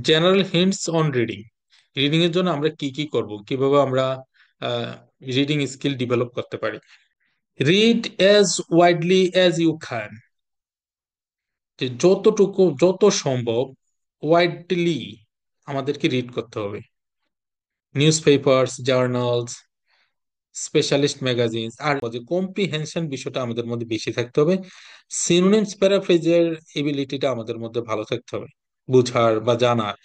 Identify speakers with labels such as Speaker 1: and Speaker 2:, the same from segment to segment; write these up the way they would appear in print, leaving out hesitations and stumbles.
Speaker 1: General hints on reading. Reading এর জন্য আমরা কি কি করব, কিভাবে আমরা রিডিং স্কিল ডেভেলপ করতে পারি। Read as widely as you can, যে যতটুকু যত সম্ভব ওয়াইডলি আমাদেরকে রিড করতে হবে। Newspapers, journals, specialist magazines, আর যে কম্প্রিহেনশন বিষয়টা আমাদের মধ্যে বেশি থাকতে হবে। সিনোনিমস প্যারাফ্রেজের এবিলিটিটা আমাদের মধ্যে ভালো থাকতে হবে, বুঝার বা জানার।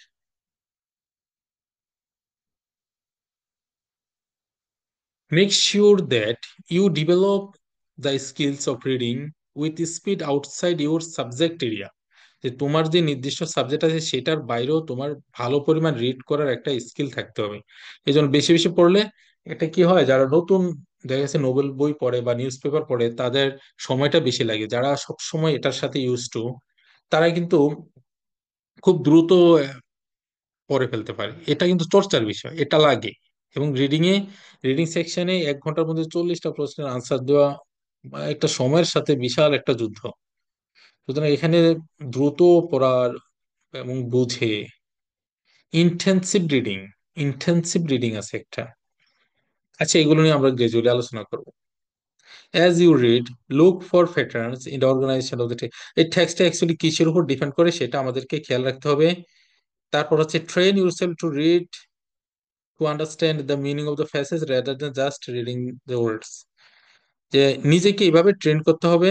Speaker 1: Make sure that you develop the skills of reading with speed outside your subject area. যে তোমার যে নির্দিষ্ট সাবজেক্ট আছে সেটার বাইরেও তোমার ভালো পরিমাণ রিড করার একটা স্কিল থাকতে হবে। এই জন্য বেশি বেশি পড়লে এটা কি হয়, যারা নতুন দেখা যাচ্ছে নোবেল বই পড়ে বা নিউজ পেপার পড়ে তাদের সময়টা বেশি লাগে। যারা সব সময় এটার সাথে ইউজ টু, তারা কিন্তু খুব দ্রুত পড়ে ফেলতে পারে। এটা কিন্তু চর্চার বিষয়, এটা লাগে। এবং রিডিং সেকশনে 1 ঘন্টার মধ্যে 40টা প্রশ্নের আনসার দেওয়া একটা সময়ের সাথে বিশাল একটা যুদ্ধ। সুতরাং এখানে দ্রুত পড়ার এবং বুঝে ইন্টেন্সিভ রিডিং, ইন্টেন্সিভ রিডিং আছে একটা। আচ্ছা, এগুলো নিয়ে আমরা গ্রাজুয়ালি আলোচনা করব। As you read, look for patterns in the organization of the text. এই টেক্সটটা অ্যাকচুয়ালি কিসের উপর ডিপেন্ড করে সেটা আমাদেরকে খেয়াল রাখতে হবে। তারপর হচ্ছে train yourself to read, to understand the meaning of the phrases rather than just reading the words. যে নিজেকে এইভাবে ট্রেন করতে হবে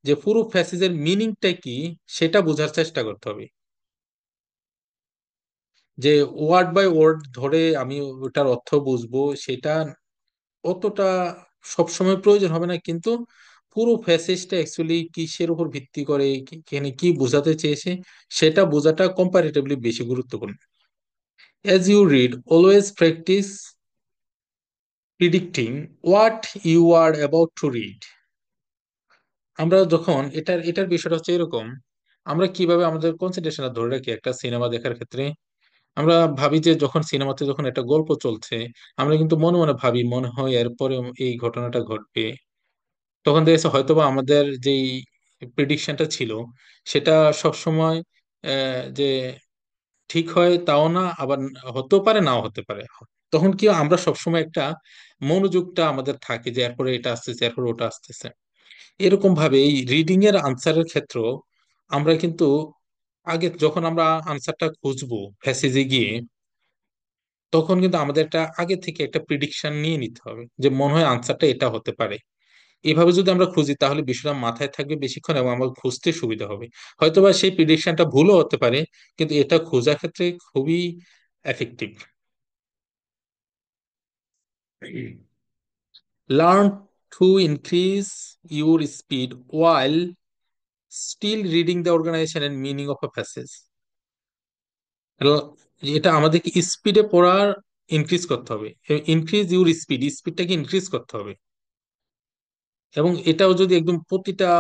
Speaker 1: যে পুরো ফ্রেজের মিনিংটা কি সেটা বোঝার চেষ্টা করতে হবে। যে ওয়ার্ড বাই ওয়ার্ড ধরে আমি ওটার অর্থ বুঝবো সেটা অতটা সবসময় প্রয়োজন হবে না, কিন্তু পুরো প্যাসেজটা অ্যাকচুয়ালি কিসের উপর ভিত্তি করে, এখানে কি বোঝাতে চেয়েছে সেটা বোঝাটা কম্পারেটিভলি বেশি গুরুত্বপূর্ণ। As you read, always practise predicting what you are about to read. আমরা যখন এটার এটার বিষয়টা হচ্ছে এরকম, আমরা কিভাবে আমাদের কনসেন্ট্রেশনটা ধরে রাখি একটা সিনেমা দেখার ক্ষেত্রে। আমরা ভাবি যে যখন সিনেমাতে যখন একটা গল্প চলছে, আমরা কিন্তু মনে মনে ভাবি মনে হয় এরপরে এই ঘটনাটা ঘটবে। তখন দেখেছে হয়তোবা আমাদের যেই প্রিডিকশনটা ছিল সেটা সবসময় যে ঠিক হয় তাও না, আবার হতেও পারে নাও হতে পারে। তখন কি হয়, আমরা সবসময় একটা মনোযোগটা আমাদের থাকে যে এরপরে এটা আসতেছে, এরপরে ওটা আসতেছে। এরকম ভাবে এই রিডিং এর আনসারের ক্ষেত্র আমরা কিন্তু আগে যখন আমরা আনসারটা খুঁজবো প্যাসেজে গিয়ে, তখন কিন্তু আমাদের একটা আগে থেকে একটা প্রিডিকশন নিয়ে নিতে হবে যে মনে হয় আনসারটা এটা হতে পারে। এভাবে যদি আমরা খুঁজি তাহলে বিষয়টা মাথায় থাকবে বেশিক্ষণ এবং আমার খুঁজতে সুবিধা হবে। হয়তোবা সেই প্রিডিকশনটা ভুলও হতে পারে, কিন্তু এটা খোঁজার ক্ষেত্রে খুবই effective. Learn to increase your speed while still reading the organization and meaning of a passage. ল- এটা আমাদেরকে স্পিডে পড়ার ইনক্রিজ করতে হবে। ইনক্রিজ ইউর স্পিড, স্পিডটাকে ইনক্রিজ করতে হবে। এবং এটাও যদি একদম প্রতিটা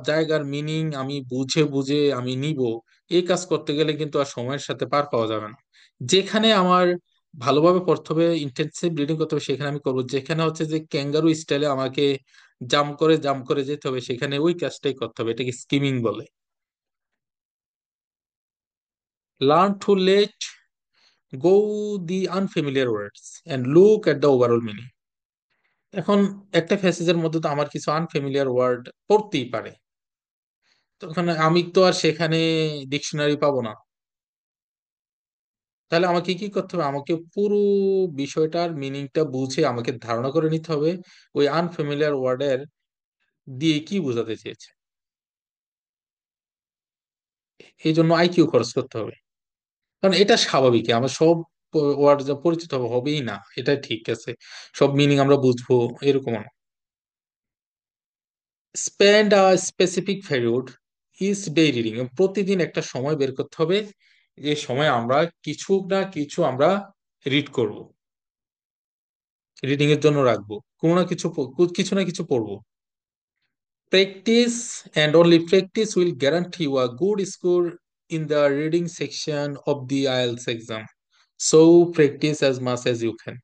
Speaker 1: জায়গার মিনিং আমি বুঝে বুঝে আমি নিব, এই কাজ করতে গেলে কিন্তু আর সময়ের সাথে পার পাওয়া যাবে না। যেখানে আমার ভালোভাবে পড়তে হবে, ইন্টেন্সিভ রিডিং করতে হবে, সেখানে আমি করবো। যেখানে হচ্ছে যে ক্যাঙ্গারু স্টাইলে আমাকে জাম্প করে যেতে হবে, সেখানে ওই কাজটাই করতে হবে। এটাকে স্কিমিং বলে। Learn to let go the unfamiliar words and look at the overall meaning. এখন একটা ফ্যাসেজের মধ্যে তো আমার কিছু আনফেমিলিয়ার ওয়ার্ড পড়তেই পারে, তখন আমি তো আর সেখানে ডিকশনারি পাবো না। তাহলে আমাকে কি করতে হবে, আমাকে পুরো বিষয়টার মিনিংটা বুঝে আমাকে ধারণা করে নিতে হবে ওই আনফ্যামিলিয়ার ওয়ার্ডের দিয়ে কি বোঝাতে চেয়েছে। এই জন্য আইকিউ খরচ করতে হবে। কারণ এটা স্বাভাবিক, আমরা সব ওয়ার্ড যা পরিচিত হবেই না, এটা ঠিক আছে। সব মিনিং আমরা বুঝবো এরকম না। Spend a specific period each day reading. প্রতিদিন একটা সময় বের করতে হবে, যে সময় আমরা কিছু না কিছু আমরা রিড করব, রিডিং এর জন্য রাখবো। কোনো না কিছু কিছু না কিছু পড়বো। Practice and only practice will guarantee you a good score in the reading section of the IELTS exam. So practice as much as you can.